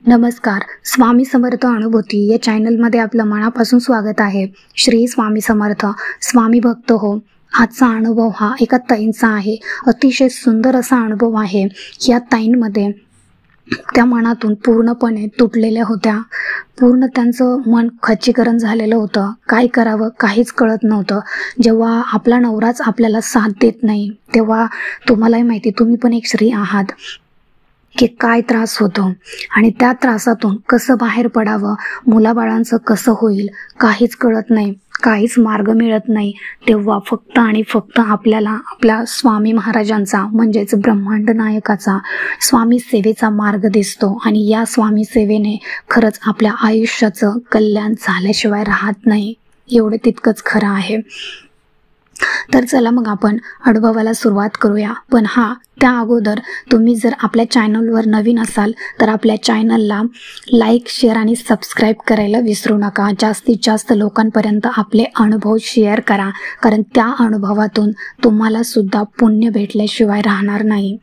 नमस्कार. स्वामी समर्थ अनुभूती या चॅनलमध्ये आपलं मनापासून स्वागत आहे. श्री स्वामी समर्थ. स्वामी भक्त हो. आजचा अनुभव हा एका ताईंचा आहे. अतिशय सुंदर असा अनुभव आहे. या ताईंमध्ये त्या मनातून पूर्णपणे तुटलेल्या होत्या. पूर्ण त्यांचं मन खच्चीकरण झालेलं होतं. काय करावं काहीच कळत नव्हतं. जेव्हा आपला नवराच आपल्याला साथ देत नाही तेव्हा तुम्हालाही माहिती, तुम्ही पण एक स्त्री आहात, की काय त्रास होतो आणि त्या त्रासातून कसं बाहेर पडावं, मुलाबाळांचं कसं होईल काहीच कळत नाही, काहीच मार्ग मिळत नाही. तेव्हा फक्त आणि फक्त आपल्याला आपल्या स्वामी महाराजांचा म्हणजेच ब्रह्मांड नायकाचा स्वामी सेवेचा मार्ग दिसतो आणि या स्वामी सेवेने खरंच आपल्या आयुष्याचं कल्याण झाल्याशिवाय राहत नाही. एवढे तितकंच खरं आहे. तर चला मग आपण अनुभवाला सुरुवात करूया. पण त्या अगोदर तुम्ही जर आपल्या चॅनलवर नवीन असाल तर आपल्या चॅनलला लाईक, शेअर आणि सबस्क्राईब करायला विसरू नका. जास्तीत जास्त लोकांपर्यंत आपले अनुभव शेअर करा, कारण त्या अनुभवातून तुम्हाला सुद्धा पुण्य भेटल्याशिवाय राहणार नाही.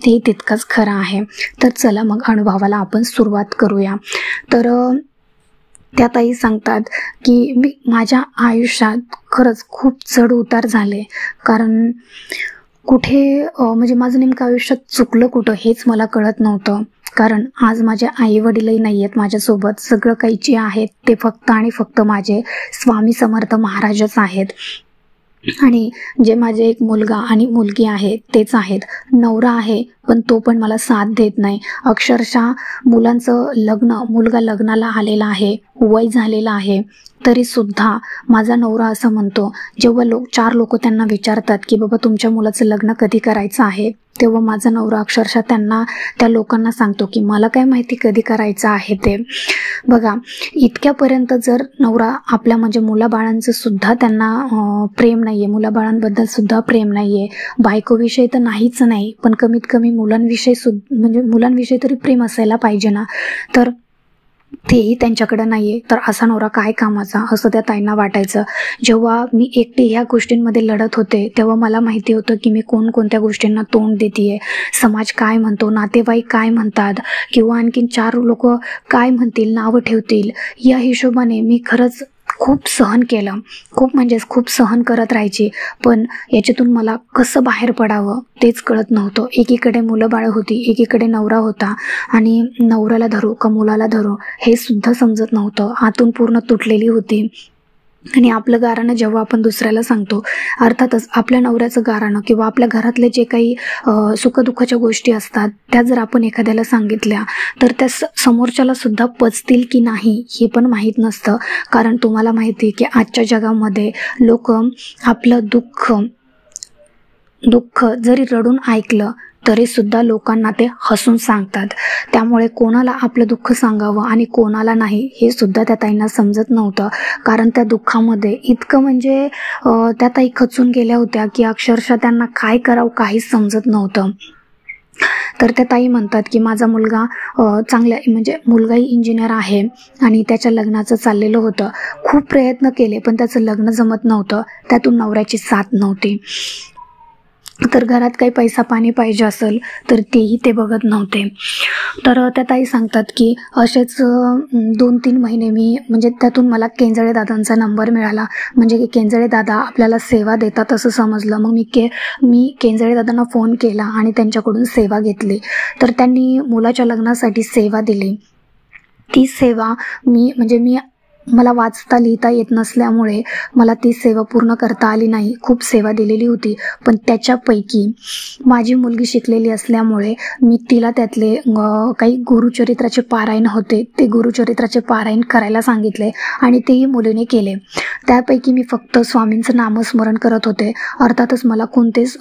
ते तितकंच खरं आहे. तर चला मग अनुभवाला आपण सुरुवात करूया. तर त्या ताई सांगतात की मी माझ्या आयुष्यात खरंच खूप चढ उतार झाले. कारण कुठे म्हणजे माझं नेमकं आयुष्यात चुकलं कुठं हेच मला कळत नव्हतं. कारण आज माझे आई वडीलही नाही आहेत माझ्यासोबत. सगळं काही जे आहेत ते फक्त आणि फक्त माझे स्वामी समर्थ महाराजच आहेत. आणि जे माझे एक मुलगा आणि मुलगी आहे तेच आहेत. नवरा आहे पण तो पण मला साथ देत नाही. अक्षरशः मुलगा लग्नाला आलेला आहे, वय झालेलं आहे, तरी सुद्धा माझा नवरा असं म्हणतो, जेव्हा चार लोक त्यांना विचारतात की बाबा तुमच्या मुलाचं लग्न कधी करायचं आहे, तेव्हा माझा नवरा अक्षरशः त्या लोकांना सांगतो की मला काय माहिती कधी करायचं आहे ते. बघा, इतक्यापर्यंत जर नवरा आपल्या म्हणजे मुलाबाळांचं सुद्धा त्यांना प्रेम नाहीये, मुलाबाळांबद्दल सुद्धा प्रेम नाहीये, बायकोविषयी तर नाहीच नाही, पण कमीत कमी मुलांविषयी तरी प्रेम असायला पाहिजे ना. तर तेही त्यांच्याकडे नाहीये, तर असा नवरा काय कामाचा असं त्या ताईंना वाटायचं. जेव्हा मी एकटी ह्या गोष्टींमध्ये लढत होते तेव्हा मला माहिती होतं की मी कोणकोणत्या गोष्टींना तोंड देतेय, समाज काय म्हणतो, नातेवाईक काय म्हणतात, किंवा आणखीन चार लोक काय म्हणतील, नावं ठेवतील. या हिशोबाने मी खरंच खूप सहन केलं. खूप सहन करत राहायची. पण याच्यातून मला कसं बाहेर पडावं तेच कळत नव्हतं. एकीकडे मुलं बाळ होती, एकीकडे नवरा होता, आणि नवऱ्याला धरू का मुलाला धरू हे सुद्धा समजत नव्हतं. आतून पूर्ण तुटलेली होती. आणि आपलं गाराणं जेव्हा आपण दुसऱ्याला सांगतो, अर्थातच आपल्या नवऱ्याचं गाराणं किंवा आपल्या घरातले जे काही सुखदुःखाच्या गोष्टी असतात त्या जर आपण एखाद्याला सांगितल्या तर त्या समोरच्याला सुद्धा पचतील की नाही हे पण माहीत नसतं. कारण तुम्हाला माहिती आहे की आजच्या जगामध्ये लोक आपलं दुःख जरी रडून ऐकलं तरी सुद्धा लोकांना ते हसून सांगतात. त्यामुळे कोणाला आपलं दुःख सांगावं आणि कोणाला नाही हे सुद्धा त्या ताईंना समजत नव्हतं. कारण त्या दुःखामध्ये इतकं म्हणजे त्या ताई खचून गेल्या होत्या की अक्षरशः त्यांना काय करावं काहीच समजत नव्हतं. तर त्या ताई म्हणतात की माझा मुलगा मुलगाही इंजिनियर आहे आणि त्याच्या लग्नाचं चाललेलं होतं. खूप प्रयत्न केले पण त्याचं लग्न जमत नव्हतं. त्यातून नवऱ्याची साथ नव्हती. तर घरात काही पैसा पाणी पाहिजे असेल तर तेही ते बघत नव्हते. तर त्या ताई सांगतात की असेच 2-3 महिने मी त्यातून मला केंजळे दादांचा नंबर मिळाला. म्हणजे केंजळे दादा आपल्याला सेवा देतात असं समजलं. मग मी केंजळे दादांना फोन केला आणि त्यांच्याकडून सेवा घेतली. तर त्यांनी मुलाच्या लग्नासाठी सेवा दिली. ती सेवा मला वाचता लिहिता येत नसल्यामुळे मला ती सेवा पूर्ण करता आली नाही. खूप सेवा दिलेली होती, पण त्याच्यापैकी माझी मुलगी शिकलेली असल्यामुळे मी तिला त्यातले काही गुरुचरित्राचे पारायण होते ते गुरुचरित्राचे पारायण करायला सांगितले आणि तेही मुलीने केले. त्यापैकी मी फक्त स्वामींचं नामस्मरण करत होते. अर्थातच मला कोणतेच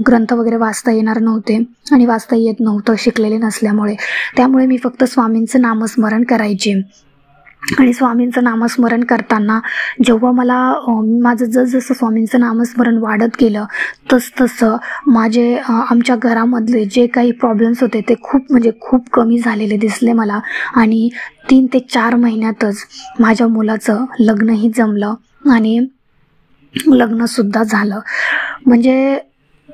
ग्रंथ वगैरे वाचता येणार नव्हते आणि वाचता येत नव्हतं शिकलेले नसल्यामुळे. त्यामुळे मी फक्त स्वामींचं नामस्मरण करायचे. आणि स्वामींचं नामस्मरण करताना जेव्हा मला माझं जसं स्वामींचं नामस्मरण वाढत गेलं तसं आमच्या घरामधले जे काही प्रॉब्लेम्स होते ते खूप कमी झालेले दिसले मला. आणि 3 ते 4 महिन्यातच माझ्या मुलाचं लग्नही जमलं आणि लग्नसुद्धा झालं.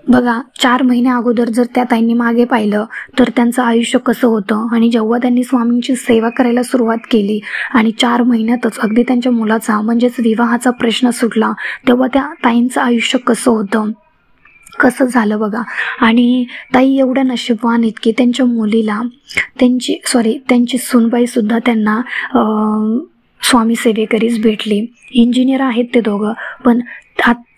बघा 4 महिने अगोदर जर त्या ताईंनी मागे पाहिलं तर त्यांचं आयुष्य कसं होतं आणि जेव्हा त्यांनी स्वामींची सेवा करायला सुरुवात केली आणि 4 महिन्यातच अगदी त्यांच्या मुलाचा म्हणजेच विवाहाचा प्रश्न सुटला, तेव्हा त्या ताईंचं आयुष्य कसं होतं, कसं झालं बघा. आणि ताई एवढ्या नशीबवान आहेत की त्यांच्या मुलीला त्यांची सूनबाईसुद्धा त्यांना स्वामी सेवेकरीच भेटली. इंजिनियर आहेत ते दोघं, पण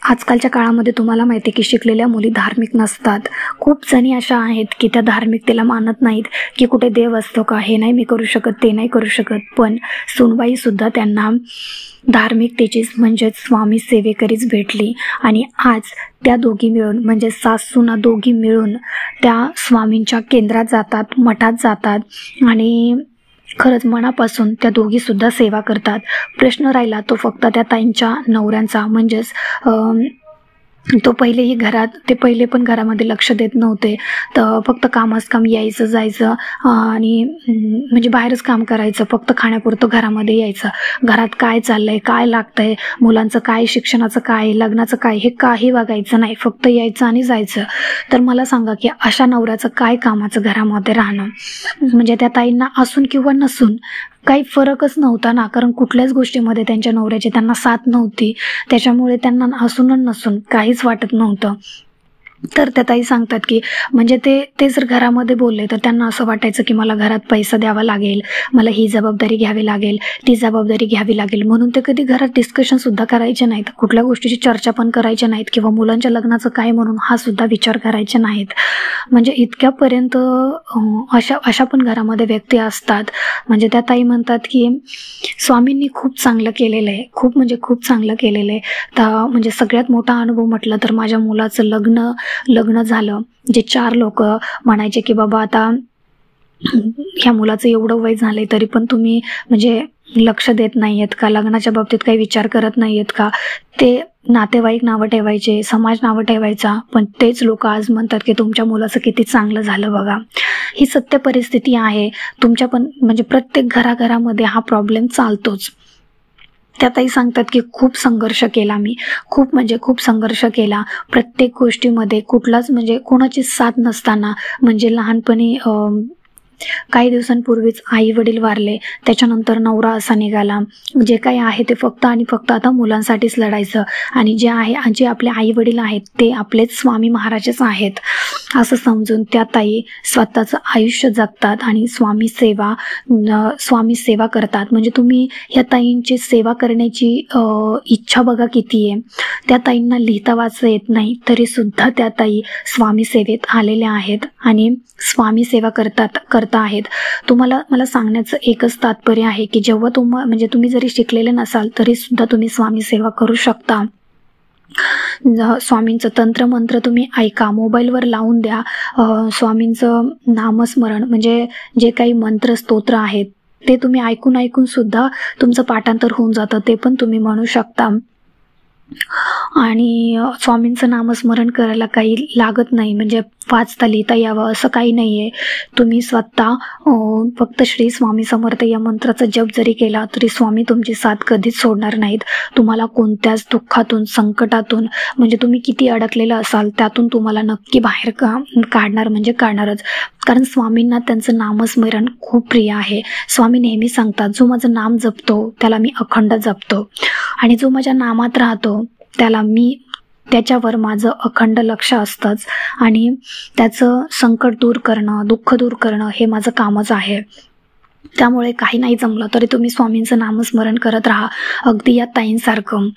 आजकालच्या काळामध्ये तुम्हाला माहिती आहे की शिकलेल्या मुली धार्मिक नसतात. खूप जणी अशा आहेत की त्या धार्मिकतेला मानत नाहीत की कुठे देव असतो का, हे नाही मी करू शकत, ते नाही करू शकत. पण सुनबाईसुद्धा त्यांना धार्मिकतेचीच म्हणजेच स्वामी सेवेकरीच भेटली. आणि आज त्या दोघी मिळून म्हणजे सासूना दोघी मिळून त्या स्वामींच्या केंद्रात जातात, मठात जातात आणि खरंच मनापासून त्या दोघीसुद्धा सेवा करतात. प्रश्न राहिला तो फक्त त्या ताईंच्या नवऱ्यांचा, म्हणजेच तो ते पहिले पण घरामध्ये लक्ष देत नव्हते. तर फक्त कामास काम यायचं जायचं आणि म्हणजे बाहेरच काम करायचं, फक्त खाण्यापुरतं घरामध्ये यायचं. घरात काय चाललंय, काय लागतंय, मुलांचं काय, शिक्षणाचं काय, लग्नाचं काय, हे काही बघायचं नाही, फक्त यायचं आणि जायचं. तर मला सांगा की अशा नवऱ्याचं काय कामाचं घरामध्ये राहणं. म्हणजे त्या ताईंना असून किंवा नसून काही फरकच नव्हता ना, कारण कुठल्याच गोष्टीमध्ये त्यांच्या नवऱ्याची त्यांना साथ नव्हती. त्याच्यामुळे त्यांना असून नसून काहीच वाटत नव्हतं. तर त्या ताई सांगतात की म्हणजे ते जर घरामध्ये बोलले तर त्यांना असं वाटायचं की मला घरात पैसा द्यावा लागेल, मला ही जबाबदारी घ्यावी लागेल, ती जबाबदारी घ्यावी लागेल. म्हणून ते कधी घरात डिस्कशनसुद्धा करायचे नाहीत, कुठल्या गोष्टीची चर्चा पण करायच्या नाहीत किंवा मुलांच्या लग्नाचं काय म्हणून हा सुद्धा विचार करायचे नाहीत. म्हणजे इतक्यापर्यंत अशा पण घरामध्ये व्यक्ती असतात. म्हणजे त्या ताई म्हणतात की स्वामींनी खूप चांगलं केलेलं आहे, खूप म्हणजे खूप चांगलं केलेलं आहे. तर म्हणजे सगळ्यात मोठा अनुभव म्हटलं तर माझ्या मुलाचं लग्न झालं. जे 4 लोक म्हणायचे की बाबा आता ह्या मुलाचं एवढं वय झालंय तरी पण तुम्ही म्हणजे लक्ष देत नाहीयेत का, लग्नाच्या बाबतीत काही विचार करत नाहीयेत का. ते नातेवाईक नावं ठेवायचे, समाज नावं ठेवायचा, पण तेच लोक आज म्हणतात की तुमच्या मुलाचं किती चांगलं झालं बघा. ही सत्य परिस्थिती आहे. तुमच्या पण म्हणजे प्रत्येक घराघरामध्ये हा प्रॉब्लेम चालतोच. त्या ताई सांगतात की खूप संघर्ष केला मी, खूप संघर्ष केला. प्रत्येक गोष्टीमध्ये कुठलाच म्हणजे कोणाची साथ नसताना, म्हणजे लहानपणी काही दिवसांपूर्वीच आई वडील वारले, त्याच्यानंतर नवरा असा निघाला. जे काही आहे ते फक्त आणि फक्त आता मुलांसाठीच लढायचं. आणि जे आपले आई वडील आहेत ते आपलेच स्वामी महाराजच आहेत असं समजून त्या ताई स्वतःचं आयुष्य जगतात आणि स्वामी सेवा करतात. म्हणजे तुम्ही या ताईंची सेवा करण्याची इच्छा बघा किती आहे. त्या ताईंना लिहिता वाचता येत नाही तरी सुद्धा त्या ताई स्वामी सेवेत आलेल्या आहेत आणि स्वामी सेवा करता आहेत. मला सांगण्याचं एकच तात्पर्य आहे की जेव्हा म्हणजे तुम्ही जरी शिकलेले नसाल तरी सुद्धा तुम्ही स्वामी सेवा करू शकता. स्वामींचं तंत्रमंत्र तुम्ही ऐका, मोबाईलवर लावून द्या. स्वामींचं नामस्मरण म्हणजे जे काही मंत्र स्तोत्र आहेत ते तुम्ही ऐकून सुद्धा तुमचं पाठांतर होऊन जातं, ते पण तुम्ही म्हणू शकता. आणि स्वामींचं नामस्मरण करायला काही लागत नाही, म्हणजे वाचता लिहिता यावं असं काही नाही आहे. तुम्ही स्वतः फक्त श्री स्वामी समर्थ या मंत्राचा जप जरी केला तरी स्वामी तुमची साथ कधीच सोडणार नाहीत. तुम्हाला कोणत्याच दुःखातून, संकटातून म्हणजे तुम्ही किती अडकलेलं असाल त्यातून तुम्हाला नक्की बाहेर काढणार म्हणजे काढणारच. कारण स्वामींना त्यांचं नामस्मरण खूप प्रिय आहे. स्वामी नेहमी सांगतात, जो माझं नाम जपतो त्याला मी अखंड जपतो आणि जो माझ्या नामात राहतो त्याच्यावर माझं अखंड लक्ष असतंच आणि त्याचं संकट दूर करणं, दुःख दूर करणं हे माझं कामच आहे. त्यामुळे काही नाही जमलं तरी तुम्ही स्वामींचं नामस्मरण करत राहा, अगदी या ताईंसारखं.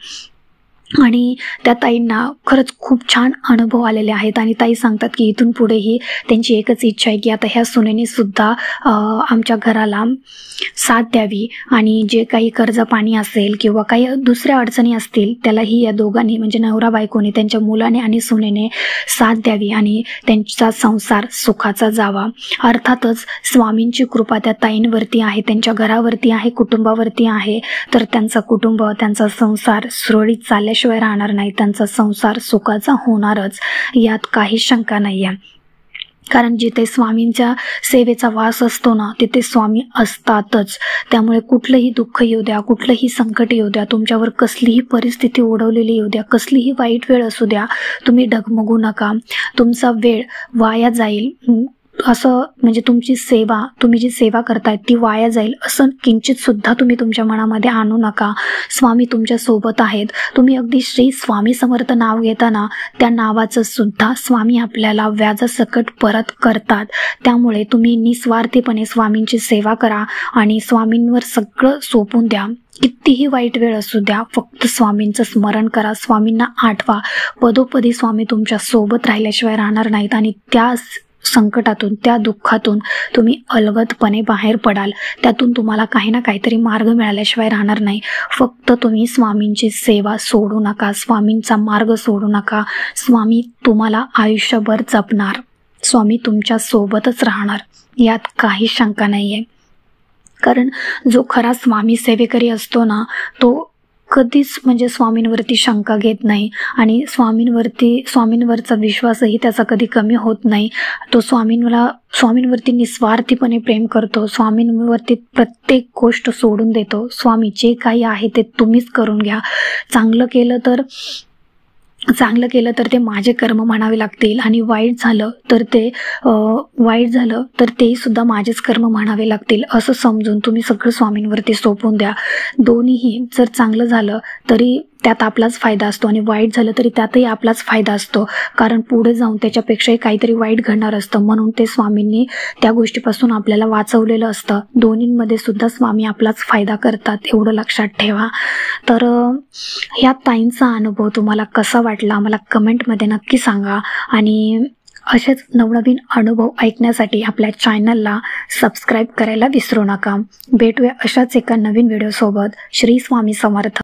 आणि त्या ताईंना खरंच खूप छान अनुभव आलेले आहेत आणि ताई सांगतात की इथून पुढेही त्यांची एकच इच्छा आहे की आता ह्या सुनेनी सुद्धा आमच्या घराला साथ द्यावी आणि जे काही कर्ज पाणी असेल किंवा काही दुसऱ्या अडचणी असतील त्यालाही या दोघांनी म्हणजे नवरा बायकोने, त्यांच्या मुलाने आणि सुनेने साथ द्यावी आणि त्यांचा संसार सुखाचा जावा. अर्थातच स्वामींची कृपा त्या ताईंवरती आहे, त्यांच्या घरावरती आहे, कुटुंबावरती आहे. तर त्यांचं कुटुंब, त्यांचा संसार सुरळीत चालल्याशिवाय राहणार नाही, त्यांचा संसार सुखाचा होणारच, यात काही शंका नाही आहे. कारण जिथे स्वामींच्या सेवेचा वास असतो ना, तिथे स्वामी असतातच. त्यामुळे कुठलंही दुःख येऊ द्या, कुठलंही संकट येऊ द्या, तुमच्यावर कसलीही परिस्थिती ओढवलेली येऊ द्या, कसलीही वाईट वेळ असू द्या, तुम्ही डगमगू नका. तुमचा वेळ वाया जाईल असं म्हणजे तुम्ही जी सेवा करताय ती वाया जाईल असं किंचित सुद्धा तुम्ही तुमच्या मनामध्ये आणू नका. स्वामी तुमच्या सोबत आहेत. तुम्ही अगदी श्री स्वामी समर्थ नाव घेताना त्या नावाचं सुद्धा स्वामी आपल्याला व्याजासकट परत करतात. त्यामुळे तुम्ही निस्वार्थीपणे स्वामींची सेवा करा आणि स्वामींवर सगळं सोपून द्या. कितीही वाईट वेळ असू द्या, फक्त स्वामींचं स्मरण करा, स्वामींना आठवा. पदोपदी स्वामी तुमच्या सोबत राहिल्याशिवाय राहणार नाहीत आणि त्या संकटातून, त्या दुःखातून तुम्ही अलगदपणे बाहेर पडाल. त्यातून तुम्हाला काही ना काहीतरी मार्ग मिळाल्याशिवाय राहणार नाही. फक्त तुम्ही स्वामींची सेवा सोडू नका, स्वामींचा मार्ग सोडू नका. स्वामी तुम्हाला आयुष्यभर जपणार, स्वामी तुमच्या सोबतच राहणार, यात काही शंका नाही आहे. कारण जो खरा स्वामी सेवेकरी असतो ना, तो कधीच म्हणजे स्वामींवरती शंका घेत नाही आणि स्वामींवरचा विश्वासही त्याचा कधी कमी होत नाही. तो स्वामींवरती निस्वार्थीपणे प्रेम करतो, स्वामींवरती प्रत्येक गोष्ट सोडून देतो. स्वामी जे काही आहे ते तुम्हीच करून घ्या. चांगलं केलं तर ते माझे कर्म म्हणावे लागतील आणि वाईट झालं तर तेही सुद्धा माझेच कर्म म्हणावे लागतील असं समजून तुम्ही सगळं स्वामींवरती सोपवून द्या. दोन्हीही जर चांगलं झालं तरी त्यात आपलाच फायदा असतो आणि वाईट झालं तरी त्यातही आपलाच फायदा असतो. कारण पुढे जाऊन त्याच्यापेक्षाही काहीतरी वाईट घडणार असतं, म्हणून ते स्वामींनी त्या गोष्टीपासून आपल्याला वाचवलेलं असतं. दोन्हींमध्ये सुद्धा स्वामी आपलाच फायदा करतात, एवढं लक्षात ठेवा. तर ह्या ताईंचा अनुभव तुम्हाला कसा वाटला मला कमेंटमध्ये नक्की सांगा आणि असेच नवनवीन अनुभव ऐकण्यासाठी आपल्या चॅनलला सबस्क्राईब करायला विसरू नका. भेटूया अशाच एका नवीन व्हिडिओसोबत. श्री स्वामी समर्थ.